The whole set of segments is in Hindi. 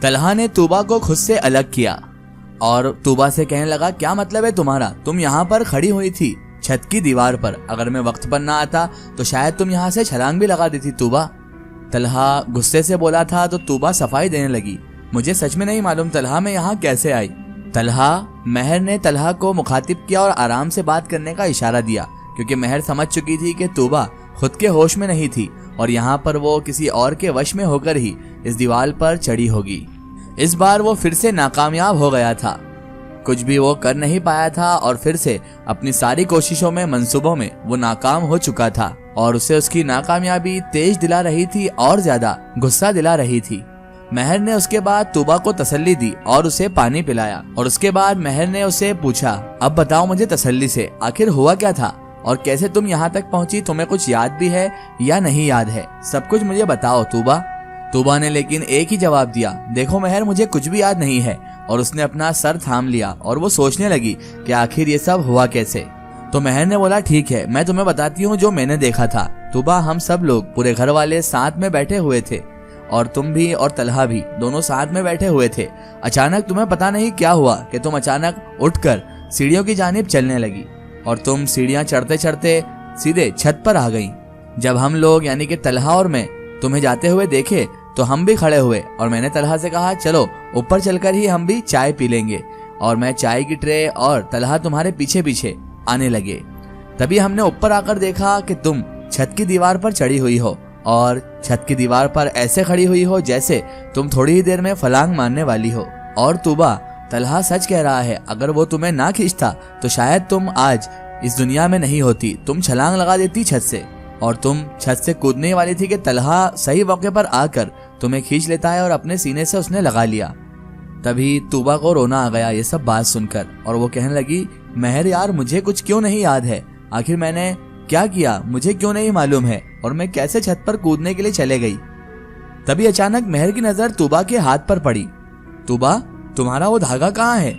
तलहा ने तूबा को खुद से अलग किया और तूबा से कहने लगा, क्या मतलब है तुम्हारा? तुम यहाँ पर खड़ी हुई थी छत की दीवार पर, अगर मैं वक्त पर ना आता तो शायद तुम यहाँ से छलांग भी लगा देती तूबा। तलहा गुस्से से बोला था तो तूबा सफाई देने लगी, मुझे सच में नहीं मालूम तलहा मैं यहाँ कैसे आई। महर ने तलहा को मुखातिब किया और आराम से बात करने का इशारा दिया, क्योंकि महर समझ चुकी थी कि तूबा खुद के होश में नहीं थी और यहाँ पर वो किसी और के वश में होकर ही इस दीवार पर चढ़ी होगी। इस बार वो फिर से नाकामयाब हो गया था, कुछ भी वो कर नहीं पाया था और फिर से अपनी सारी कोशिशों में, मंसूबों में वो नाकाम हो चुका था और उसे उसकी नाकामयाबी तेज दिला रही थी और ज्यादा गुस्सा दिला रही थी। महर ने उसके बाद तूबा को तसल्ली दी और उसे पानी पिलाया और उसके बाद महर ने उसे पूछा, अब बताओ मुझे तसल्ली से, आखिर हुआ क्या था और कैसे तुम यहाँ तक पहुँची? तुम्हें कुछ याद भी है या नहीं याद है? सब कुछ मुझे बताओ तूबा ने लेकिन एक ही जवाब दिया, देखो महर मुझे कुछ भी याद नहीं है। और उसने अपना सर थाम लिया और वो सोचने लगी कि आखिर ये सब हुआ कैसे। तो महर ने बोला, ठीक है मैं तुम्हें बताती हूँ जो मैंने देखा था। तूबा, हम सब लोग पूरे घर वाले साथ में बैठे हुए थे और तुम भी और तलहा भी दोनों साथ में बैठे हुए थे। अचानक तुम्हें पता नहीं क्या हुआ कि तुम अचानक उठकर सीढ़ियों की जानिब चलने लगी और तुम सीढ़ियां चढ़ते चढ़ते सीधे छत पर आ गई। जब हम लोग यानी कि तलहा और मैं तुम्हें जाते हुए देखे तो हम भी खड़े हुए और मैंने तलहा से कहा, चलो ऊपर चलकर ही हम भी चाय पी लेंगे। और मैं चाय की ट्रे और तलहा तुम्हारे पीछे पीछे आने लगे। तभी हमने ऊपर आकर देखा कि तुम छत की दीवार पर चढ़ी हुई हो और छत की दीवार पर ऐसे खड़ी हुई हो जैसे तुम थोड़ी ही देर में फलांग मारने वाली हो। और तूबा, तलहा सच कह रहा है, अगर वो तुम्हें ना खींचता तो शायद तुम आज इस दुनिया में नहीं होती। तुम छलांग लगा देती छत से और तुम छत से कूदने वाली थी कि तलहा सही मौके पर आकर तुम्हें खींच लेता है और अपने सीने से उसने लगा लिया। तभी तूबा को रोना आ गया ये सब बात सुनकर और वो कहने लगी, महर यार मुझे कुछ क्यों नहीं याद है, आखिर मैंने क्या किया मुझे क्यों नहीं मालूम है और मैं कैसे छत पर कूदने के लिए चले गई। तभी अचानक महर की नजर तूबा के हाथ पर पड़ी। तूबा, तुम्हारा वो धागा कहाँ है?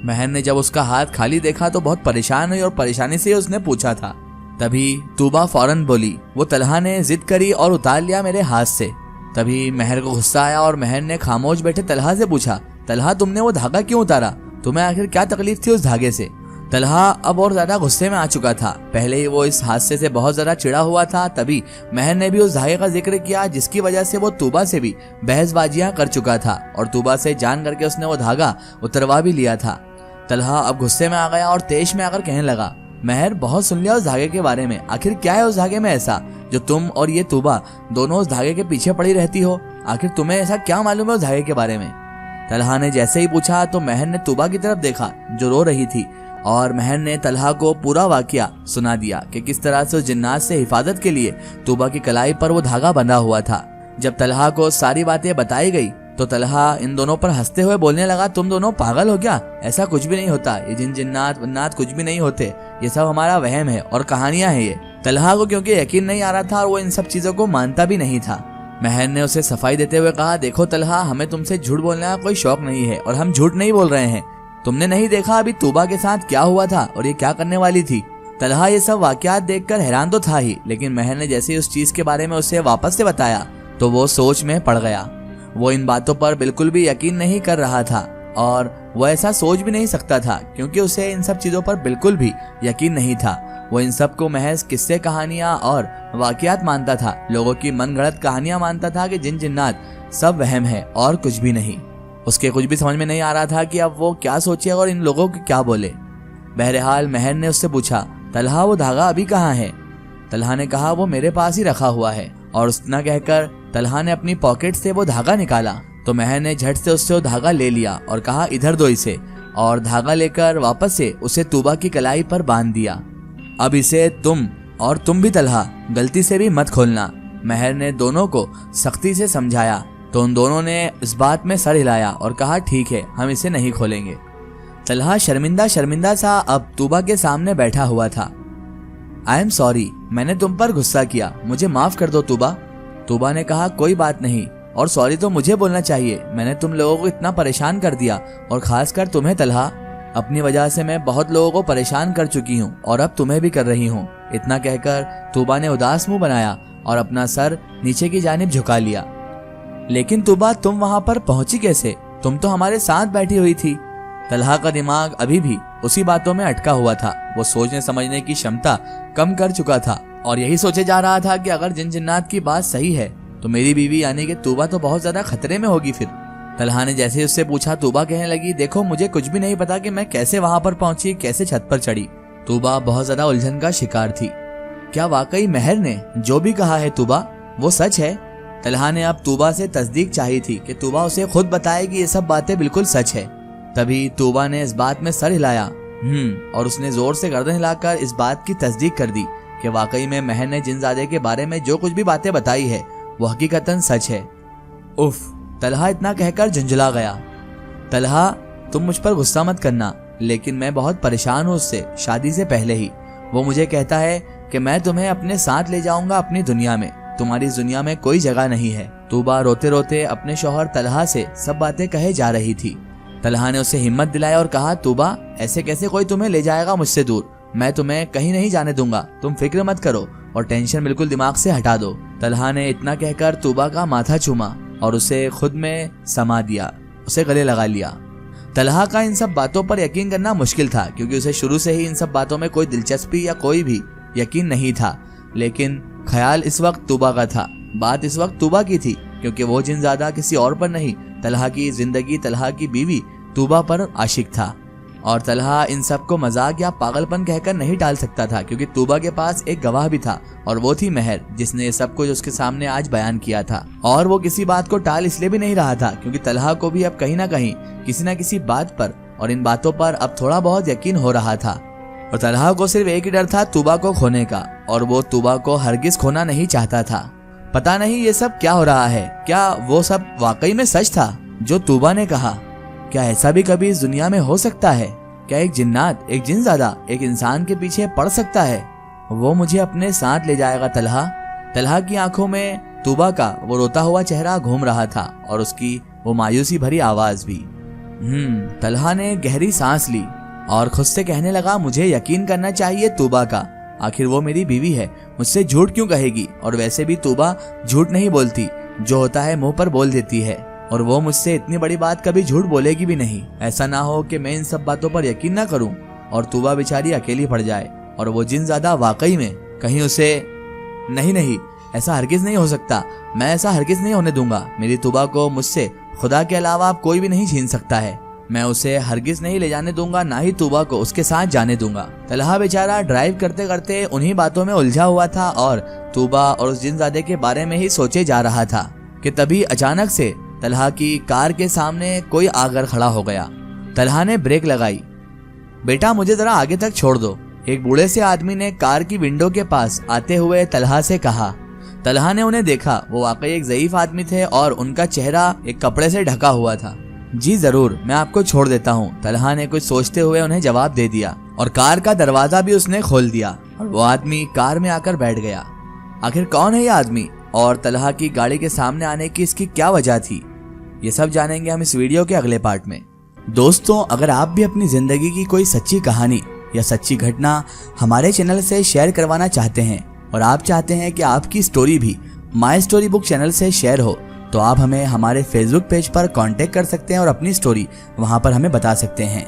महर ने जब उसका हाथ खाली देखा तो बहुत परेशान हुई और परेशानी से उसने पूछा था। तभी तूबा फौरन बोली, वो तलहा ने जिद करी और उतार लिया मेरे हाथ से। तभी महर को गुस्सा आया और महर ने खामोश बैठे तलहा से पूछा, तलहा तुमने वो धागा क्यों उतारा? तुम्हें आखिर क्या तकलीफ थी उस धागे से? तलहा अब और ज्यादा गुस्से में आ चुका था। पहले ही वो इस हादसे से बहुत ज्यादा चिढ़ा हुआ था। तभी महर ने भी उस धागे का जिक्र किया जिसकी वजह से वो तूबा से भी बहसबाजियां कर चुका था और तूबा से जान करके उसने वो धागा उतरवा भी लिया था। तलहा अब गुस्से में आ गया और तेज में आकर कहने लगा, महर बहुत सुन लिया उस धागे के बारे में, आखिर क्या है उस धागे में ऐसा जो तुम और ये तूबा दोनों उस धागे के पीछे पड़ी रहती हो? आखिर तुम्हें ऐसा क्या मालूम है उस धागे के बारे में? तलहा ने जैसे ही पूछा तो महर ने तूबा की तरफ देखा जो रो रही थी और महर ने तलहा को पूरा वाकया सुना दिया कि किस तरह से उस जिन्नात से हिफाजत के लिए तूबा की कलाई पर वो धागा बंधा हुआ था। जब तलहा को सारी बातें बताई गई तो तलहा इन दोनों पर हंसते हुए बोलने लगा, तुम दोनों पागल हो क्या? ऐसा कुछ भी नहीं होता, ये जिन्नात वन्नात कुछ भी नहीं होते, ये सब हमारा वहम है और कहानियां हैं ये। तलहा को क्योंकि यकीन नहीं आ रहा था और वो इन सब चीजों को मानता भी नहीं था। महर ने उसे सफाई देते हुए कहा, देखो तलहा, हमें तुमसे झूठ बोलने का कोई शौक नहीं है और हम झूठ नहीं बोल रहे हैं। तुमने नहीं देखा अभी तूबा के साथ क्या हुआ था और ये क्या करने वाली थी? तलहा ये सब वाकयात देखकर हैरान तो था ही, लेकिन महर ने जैसे उस चीज के बारे में उसे वापस से बताया तो वो सोच में पड़ गया। वो इन बातों पर बिल्कुल भी यकीन नहीं कर रहा था और वो ऐसा सोच भी नहीं सकता था क्योंकि उसे इन सब चीजों पर बिल्कुल भी यकीन नहीं था। वो इन सब को महज किस्से कहानियां और वाकयात मानता था, लोगों की मनगढ़ंत कहानियां मानता था कि जिन जिन्नात सब वहम है और कुछ भी नहीं। उसके कुछ भी समझ में नहीं आ रहा था कि अब वो क्या सोचे और इन लोगों को क्या बोले। बहरहाल महर ने उससे पूछा, तलहा वो धागा अभी कहाँ है? तलहा ने कहा, वो मेरे पास ही रखा हुआ है। और उतना कहकर तलहा ने अपनी पॉकेट से वो धागा निकाला तो महर ने झट से उससे वो धागा ले लिया और कहा, इधर दो इसे। और धागा लेकर वापस से उसे तूबा की कलाई पर बांध दिया। अब इसे तुम भी तलहा गलती से भी मत खोलना। महर ने दोनों को सख्ती से समझाया तो उन दोनों ने इस बात में सर हिलाया और कहा, ठीक है हम इसे नहीं खोलेंगे। तलहा शर्मिंदा शर्मिंदा सा अब तूबा के सामने बैठा हुआ था। आई एम सॉरी, मैंने तुम पर गुस्सा किया, मुझे माफ कर दो तूबा। तूबा ने कहा, कोई बात नहीं, और सॉरी तो मुझे बोलना चाहिए, मैंने तुम लोगों को इतना परेशान कर दिया और खासकर तुम्हें तलहा। अपनी वजह से मैं बहुत लोगों को परेशान कर चुकी हूँ और अब तुम्हें भी कर रही हूँ। इतना कहकर तूबा ने उदास मुंह बनाया और अपना सर नीचे की जानिब झुका लिया। लेकिन तूबा तुम वहाँ पर पहुंची कैसे? तुम तो हमारे साथ बैठी हुई थी। तलहा का दिमाग अभी भी उसी बातों में अटका हुआ था। वो सोचने समझने की क्षमता कम कर चुका था और यही सोचे जा रहा था कि अगर जिन जिन्नात की बात सही है तो मेरी बीवी यानी कि तूबा तो बहुत ज्यादा खतरे में होगी फिर। तलहा ने जैसे ही उससे पूछा, तूबा कहने लगी, देखो मुझे कुछ भी नहीं पता कि मैं कैसे वहां पर पहुंची, कैसे छत पर चढ़ी। तूबा बहुत ज्यादा उलझन का शिकार थी। क्या वाकई मेहर ने जो भी कहा है तूबा वो सच है? तलहा ने अब तूबा से तस्दीक चाही थी कि तूबा उसे खुद बताए कि ये सब बातें बिल्कुल सच है। तभी तूबा ने इस बात में सर हिलाया और उसने जोर से गर्दन हिलाकर इस बात की तस्दीक कर दी कि वाकई में मेहर ने जिनजादे के बारे में जो कुछ भी बातें बताई है वो हकीकतन सच है। उफ, तलहा इतना कहकर झुंझला गया। तलहा, तुम मुझ पर गुस्सा मत करना, लेकिन मैं बहुत परेशान हूँ उससे, शादी से पहले ही। वो मुझे कहता है कि मैं तुम्हें अपने साथ ले जाऊंगा अपनी दुनिया में, तुम्हारी दुनिया में कोई जगह नहीं है। तूबा रोते रोते अपने शौहर तलहा से सब बातें कहे जा रही थी। तलहा ने उसे हिम्मत दिलाई और कहा, तूबा ऐसे कैसे कोई तुम्हें ले जाएगा मुझसे दूर? मैं तुम्हें कहीं नहीं जाने दूंगा, तुम फिक्र मत करो और टेंशन बिल्कुल दिमाग से हटा दो। तलहा ने इतना कहकर तूबा का माथा चूमा और उसे खुद में समा दिया, उसे गले लगा लिया। तलहा का इन सब बातों पर यकीन करना मुश्किल था क्योंकि उसे शुरू से ही इन सब बातों में कोई दिलचस्पी या कोई भी यकीन नहीं था। लेकिन ख्याल इस वक्त तूबा का था, बात इस वक्त तूबा की थी क्योंकि वो जिनजादा किसी और पर नहीं, तलहा की जिंदगी, तलहा की बीवी तूबा पर आशिक था। और तलहा इन सब को मजाक या पागलपन कहकर नहीं टाल सकता था क्योंकि तूबा के पास एक गवाह भी था और वो थी मेहर, जिसने ये सब कुछ उसके सामने आज बयान किया था। और वो किसी बात को टाल इसलिए भी नहीं रहा था क्योंकि तलहा को भी अब कहीं ना कहीं किसी न किसी बात पर और इन बातों पर अब थोड़ा बहुत यकीन हो रहा था। और तलहा को सिर्फ एक ही डर था, तूबा को खोने का, और वो तूबा को हरगिज खोना नहीं चाहता था। पता नहीं ये सब क्या हो रहा है, क्या वो सब वाकई में सच था जो तूबा ने कहा? क्या ऐसा भी कभी इस दुनिया में हो सकता है? क्या एक जिन्नात, एक जिनजादा एक इंसान के पीछे पड़ सकता है? वो मुझे अपने साथ ले जाएगा तलहा। तलहा की आंखों में तूबा का वो रोता हुआ चेहरा घूम रहा था और उसकी वो मायूसी भरी आवाज भी। तलहा ने गहरी सांस ली और खुद से कहने लगा, मुझे यकीन करना चाहिए तूबा का, आखिर वो मेरी बीवी है, मुझसे झूठ क्यों कहेगी? और वैसे भी तूबा झूठ नहीं बोलती, जो होता है मुंह पर बोल देती है, और वो मुझसे इतनी बड़ी बात कभी झूठ बोलेगी भी नहीं। ऐसा ना हो कि मैं इन सब बातों पर यकीन ना करूं और तूबा बेचारी अकेली पड़ जाए और वो जिनजादा वाकई में कहीं उसे। नहीं, ऐसा हरगिज नहीं हो सकता, मैं ऐसा हरगिज नहीं होने दूंगा। मेरी तूबा को मुझसे खुदा के अलावा आप कोई भी नहीं छीन सकता है। मैं उसे हरगिज नहीं ले जाने दूंगा, ना ही तूबा को उसके साथ जाने दूंगा। तलहा बेचारा ड्राइव करते करते उन्हीं बातों में उलझा हुआ था और तूबा और उस जिनजादे के बारे में ही सोचे जा रहा था कि तभी अचानक से तलहा की कार के सामने कोई आकर खड़ा हो गया। तलहा ने ब्रेक लगाई। बेटा मुझे जरा आगे तक छोड़ दो, एक बूढ़े से आदमी ने कार की विंडो के पास आते हुए तलहा से कहा। तलहा ने उन्हें देखा, वो वाकई एक ज़ईफ आदमी थे और उनका चेहरा एक कपड़े से ढका हुआ था। जी जरूर, मैं आपको छोड़ देता हूँ, तलहा ने कुछ सोचते हुए उन्हें जवाब दे दिया और कार का दरवाजा भी उसने खोल दिया और वो आदमी कार में आकर बैठ गया। आखिर कौन है ये आदमी और तलहा की गाड़ी के सामने आने की इसकी क्या वजह थी, ये सब जानेंगे हम इस वीडियो के अगले पार्ट में। दोस्तों, अगर आप भी अपनी जिंदगी की कोई सच्ची कहानी या सच्ची घटना हमारे चैनल से शेयर करवाना चाहते हैं और आप चाहते हैं कि आपकी स्टोरी भी माय स्टोरी बुक चैनल से शेयर हो, तो आप हमें हमारे फेसबुक पेज पर कांटेक्ट कर सकते हैं और अपनी स्टोरी वहां पर हमें बता सकते हैं।